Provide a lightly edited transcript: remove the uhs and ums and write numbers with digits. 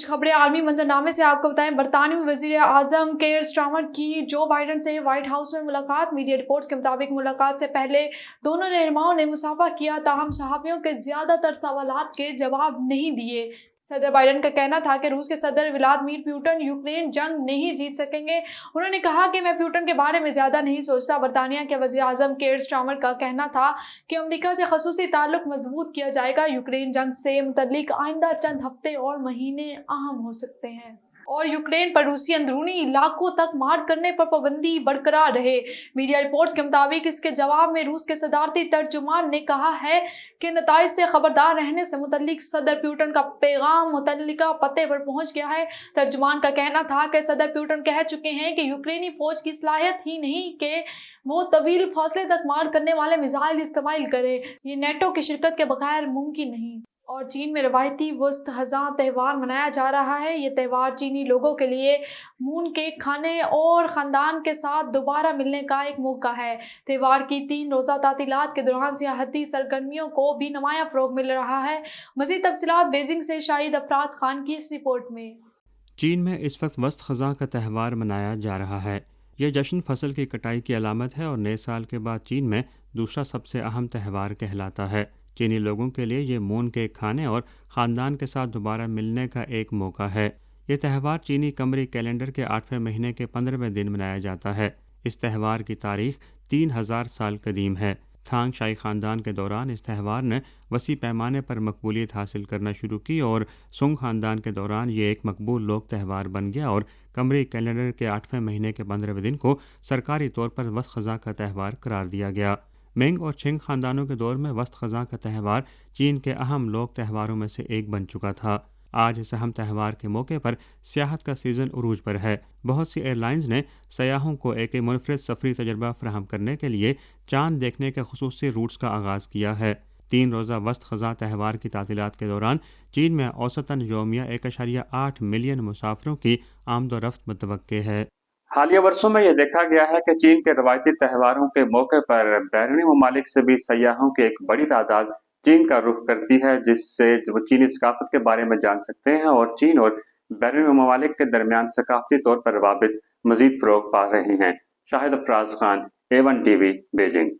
कुछ खबरें आलमी मंजरनामे से आपको बताएं। बरतानवी वजीर आजम केयर स्टारमर की जो बाइडन से व्हाइट हाउस में मुलाकात। मीडिया रिपोर्ट्स के मुताबिक मुलाकात से पहले दोनों रहनुमाओं ने मुसाफा किया, ताहम सहाफियों के ज्यादातर सवालात के जवाब नहीं दिए। सदर बाइडन का कहना था कि रूस के सदर व्लादिमीर पुतिन यूक्रेन जंग नहीं जीत सकेंगे। उन्होंने कहा कि मैं पुतिन के बारे में ज्यादा नहीं सोचता। बरतानिया के वजीर आजम केयर स्टारमर का कहना था कि अमेरिका से खसूसी ताल्लुक मजबूत किया जाएगा। यूक्रेन जंग से मुतल्लिक आइंदा चंद हफ्ते और महीने अहम हो सकते हैं और यूक्रेन पर रूसी अंदरूनी इलाकों तक मार करने पर पाबंदी बरकरार रहे। मीडिया रिपोर्ट्स के मुताबिक इसके जवाब में रूस के सदारती तर्जुमान ने कहा है कि नताइज से खबरदार रहने से मुतल्लिक सदर पुतिन का पैगाम मुतल्लिका पते पर पहुंच गया है। तर्जुमान का कहना था कि सदर पुतिन कह चुके हैं कि यूक्रेनी फौज की सलाहियत ही नहीं कि वो तवील फासले तक मार करने वाले मिसाइल इस्तेमाल करे। ये नेटो की शिरकत के बगैर मुमकिन नहीं। और चीन में रवायती वस्त खज़ां त्यौहार मनाया जा रहा है। ये त्यौहार चीनी लोगों के लिए मून केक खाने और ख़ानदान के साथ दोबारा मिलने का एक मौका है। त्यौहार की 3 रोज़ा तातीलात के दौरान सियाहती सरगर्मियों को भी नुमायां फ़रोग़ मिल रहा है। मज़ीद तफ़सीलात बीजिंग से शाहिद अफराज खान की इस रिपोर्ट में। चीन में इस वक्त वस्त खज़ां का त्यौहार मनाया जा रहा है। यह जश्न फसल की कटाई की अलामत है और नए साल के बाद चीन में दूसरा सबसे अहम त्यौहार कहलाता है। चीनी लोगों के लिए ये मून केक खाने और ख़ानदान के साथ दोबारा मिलने का एक मौका है। ये त्यौहार चीनी कमरी कैलेंडर के 8वें महीने के 15वें दिन मनाया जाता है। इस त्यौहार की तारीख 3000 साल कदीम है। थांग शाही ख़ानदान के दौरान इस त्यौहार ने वसी पैमाने पर मकबूलियत हासिल करना शुरू की और सुंग ख़ानदान के दौरान ये एक मकबूल लोक त्यौहार बन गया और कमरी कैलेंडर के 8वें महीने के 15वें दिन को सरकारी तौर पर वस्त खज़ां का त्यौहार करार दिया गया। मिंग और छिंग ख़ानदानों के दौर में वस्त खज़ां का त्यौहार चीन के अहम लोक त्यौहारों में से एक बन चुका था। आज इस अहम त्यौहार के मौके पर सियाहत का सीज़न उरूज पर है। बहुत सी एयरलाइंस ने सयाहों को एक मुनफरिद सफरी तजर्बा फराहम करने के लिए चांद देखने के खुसूसी रूट्स का आगाज़ किया है। 3 रोज़ा वस्त खज़ां त्यौहार की तातीलात के दौरान चीन में औसतन यौमिया 1.8 मिलियन मुसाफिरों की आमदोरफ्त मुतवक्के है। हालिया वर्षों में यह देखा गया है कि चीन के रवायती त्योहारों के मौके पर बैरूनी ममालिक से भी सयाहों की एक बड़ी तादाद चीन का रुख करती है, जिससे वो चीनी सकाफत के बारे में जान सकते हैं और चीन और बैरूनी ममालिक के दरमियान सकाफती तौर पर रवाबित मजीद फ़रोग़ पा रहे हैं। Shahid Afraz Khan, A1 TV, Beijing.